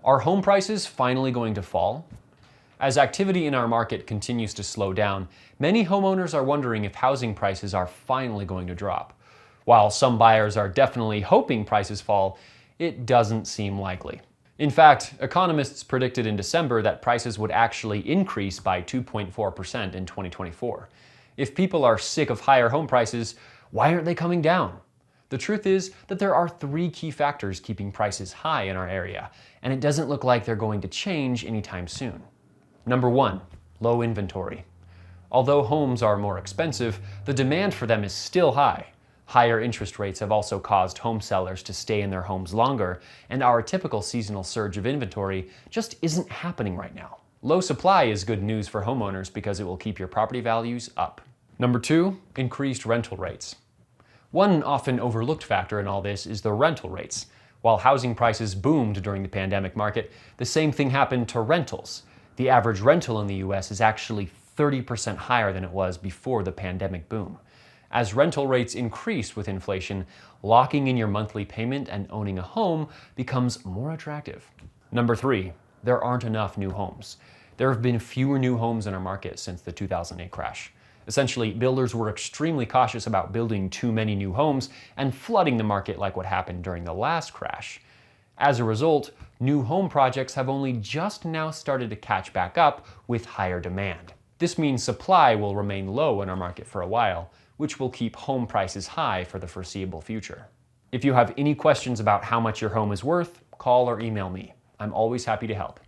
Are home prices finally going to fall? As activity in our market continues to slow down, many homeowners are wondering if housing prices are finally going to drop. While some buyers are definitely hoping prices fall, it doesn't seem likely. In fact, economists predicted in December that prices would actually increase by 2.4% in 2024. If people are sick of higher home prices, why aren't they coming down? The truth is that there are three key factors keeping prices high in our area, and it doesn't look like they're going to change anytime soon. Number one, low inventory. Although homes are more expensive, the demand for them is still high. Higher interest rates have also caused home sellers to stay in their homes longer, and our typical seasonal surge of inventory just isn't happening right now. Low supply is good news for homeowners because it will keep your property values up. Number two, increased rental rates. One often overlooked factor in all this is the rental rates. While housing prices boomed during the pandemic market, the same thing happened to rentals. The average rental in the US is actually 30% higher than it was before the pandemic boom. As rental rates increase with inflation, locking in your monthly payment and owning a home becomes more attractive. Number three, there aren't enough new homes. There have been fewer new homes in our market since the 2008 crash. Essentially, builders were extremely cautious about building too many new homes and flooding the market like what happened during the last crash. As a result, new home projects have only just now started to catch back up with higher demand. This means supply will remain low in our market for a while, which will keep home prices high for the foreseeable future. If you have any questions about how much your home is worth, call or email me. I'm always happy to help.